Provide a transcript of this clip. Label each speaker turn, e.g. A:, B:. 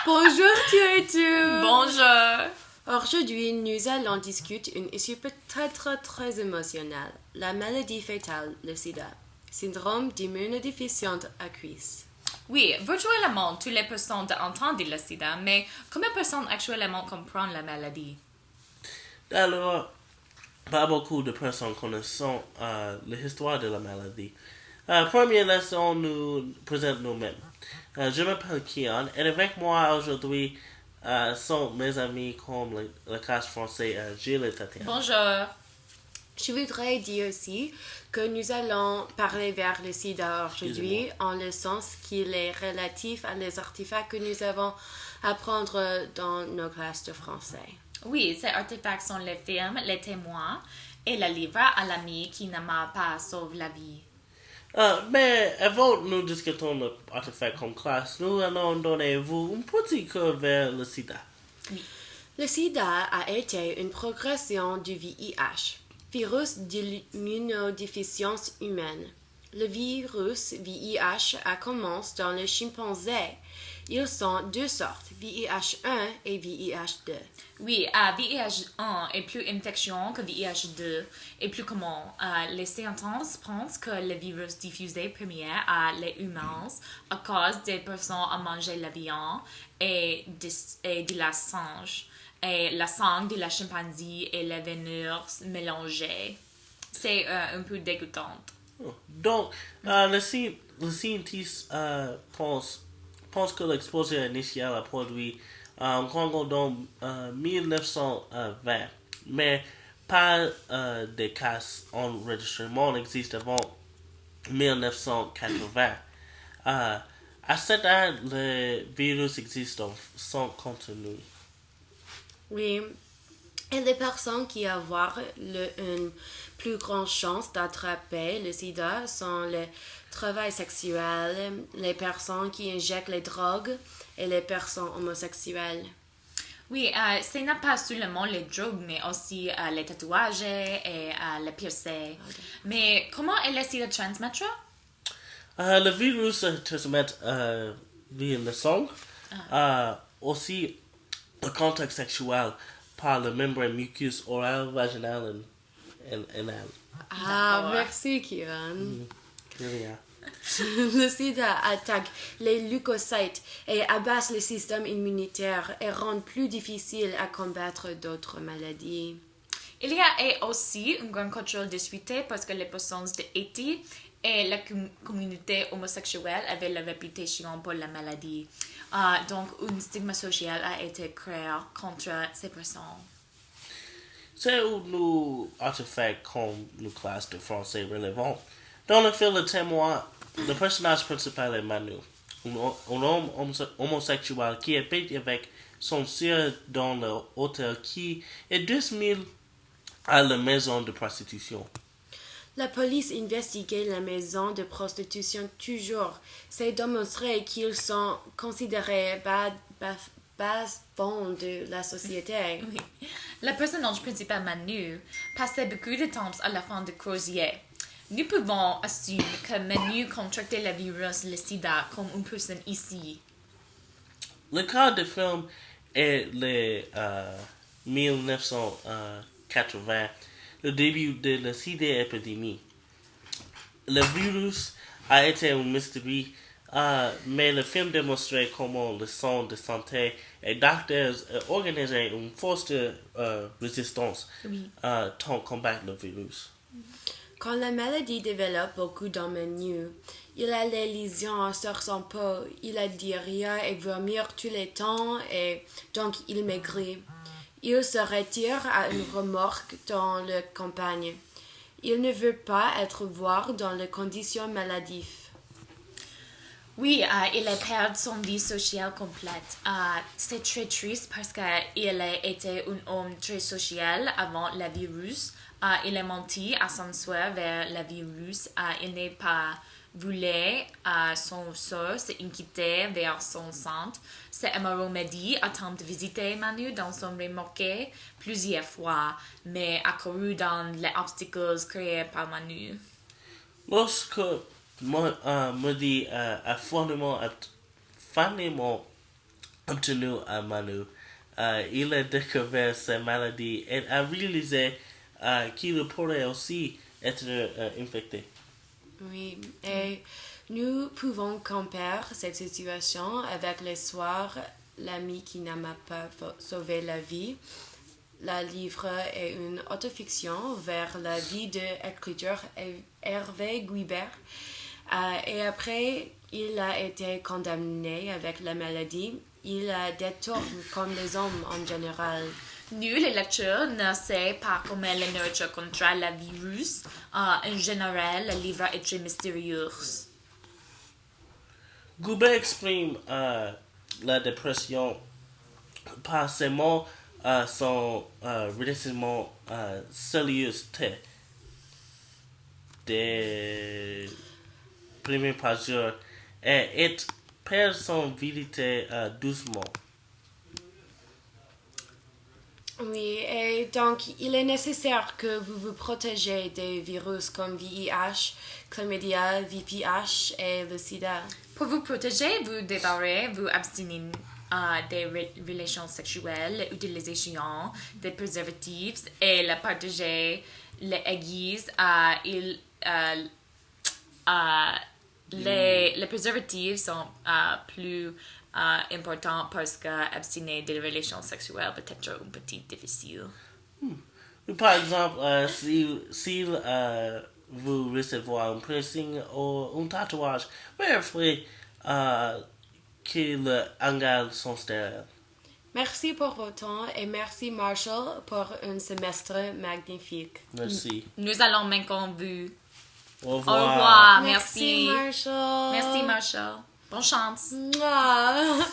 A: Bonjour Tutu.
B: Bonjour.
A: Aujourd'hui, nous allons discuter une issue peut-être très émotionnelle, la maladie fétale, le sida, syndrome d'immunodéficience acquise.
B: Oui, virtuellement, toutes les personnes entendent le sida, mais combien de personnes actuellement comprennent la maladie?
C: Alors, pas beaucoup de personnes connaissent l'histoire de la maladie. Première leçon, nous présente nous-mêmes. Je m'appelle Kian et avec moi aujourd'hui sont mes amis comme le classe français Gilles et Tatiana.
B: Bonjour.
A: Je voudrais dire aussi que nous allons parler vers le sida aujourd'hui en le sens qu'il est relatif à les artefacts que nous avons à apprendre dans nos classes de français.
B: Oui, ces artefacts sont les films, les témoins et le livre à l'ami qui ne m'a pas sauvé la vie.
C: Mais avant nous discutons l'artefact comme classe, nous allons donner vous un petit cours vers le sida.
B: Oui.
A: Le sida a été une progression du VIH, virus d'immunodéficience humaine. Le virus VIH a commencé dans le chimpanzé. Ils sont deux sortes, VIH1 et VIH2.
B: Oui, VIH1 est plus infectieux que VIH2 et plus commun. Les scientifiques pensent que le virus diffusé premier à les humains à cause des personnes à manger la viande et de la singe. Et la sang de la chimpanzé et les veines mélangées. C'est un peu dégoûtant.
C: Donc, le scientiste pense que l'exposure initiale a produit un Congo dans 1920, mais pas de cas enregistrement existent avant 1980. À cet âge, le virus existe dans son contenu.
A: Oui, et les personnes qui ont une plus grande chance d'attraper le sida sont les travailleurs sexuels, les personnes qui injectent les drogues et les personnes homosexuelles.
B: Oui, ce n'est pas seulement les drogues, mais aussi les tatouages et les piercings. Okay. Mais comment est le sida transmettre?
C: Le virus se transmet via le sang, aussi le contact sexuel par la membrane muqueuse orale, vaginale et anale.
A: Merci Kieran. Le sida attaque les leucocytes et abaisse le système immunitaire et rend plus difficile à combattre d'autres maladies.
B: Il y a aussi un grand contrôle de suite parce que les personnes d'Haïti et la communauté homosexuelle avaient la réputation pour la maladie. Donc, un stigma social a été créé contre ces personnes.
C: C'est où nous artefacts comme nos classes de français relevant. Dans le film Le Témoin, le personnage principal est Manu, un homme homosexuel qui habite avec son sœur dans le hôtel qui est 2000 à la maison de prostitution.
A: La police investigue la maison de prostitution toujours. C'est démontré qu'ils sont considérés bas-fonds de la société.
B: Oui. Le personnage principal Manu passait beaucoup de temps à la fin de Crozier. Nous pouvons assumer que Manu contractait le virus le sida comme une personne ici.
C: Le cas du film est le 1980, le début de la sida épidémie. Le virus a été un mystère, mais le film démontrait comment le centre de santé et docteurs organisaient une force de résistance pour combattre le virus.
A: Quand la maladie développe beaucoup dans Manu, il a les lésions sur son peau, il a diarrhée et vomir tout le temps et donc il maigrit. Il se retire à une remorque dans la campagne. Il ne veut pas être voir dans les conditions maladives.
B: Oui, il a perdu son vie sociale complète. C'est très triste parce qu'il a été un homme très social avant le virus. Il a menti à son soeur vers le virus. Il n'est pas voulu son sort s'inquiéter vers son centre. C'est amoureux m'a dit attend de visiter Manu dans son remorque plusieurs fois, mais a couru dans les obstacles créés par Manu.
C: Lorsque me dit a finalement obtenu un Manu. Il a découvert sa maladie et a réalisé qu'il pourrait aussi être infecté.
A: Oui, et nous pouvons comparer cette situation avec l'histoire L'ami qui n'a pas sauvé la vie. Le livre est une autofiction vers la vie de l'écriture Hervé Guibert. Et après, il a été condamné avec la maladie. Il a détourné comme les hommes en général.
B: Nous, les lecteurs, ne savons pas comment la nourriture contre le virus. En général, le livre est très mystérieux.
C: Guibert exprime la dépression par ces mots son redressement sérieux des premiers pages et perd son vérité doucement.
A: Oui, et donc il est nécessaire que vous vous protégez des virus comme VIH, chlamydia, VPH et le sida.
B: Pour vous protéger, vous devrez vous abstenir des relations sexuelles, l'utilisation des préservatifs et la partager les aiguilles. Les préservatifs sont plus importants parce qu'abstenir des relations sexuelles peut être un petit difficile.
C: Par exemple, si vous recevez un piercing ou un tatouage, vérifiez que les angles sont stériles.
A: Merci pour votre temps et merci Marshall pour un semestre magnifique.
C: Merci.
B: Nous allons maintenant vous.
C: Au revoir.
B: Au revoir.
A: Merci Marshall.
B: Merci Marshall. Bonne chance.
A: Mouah.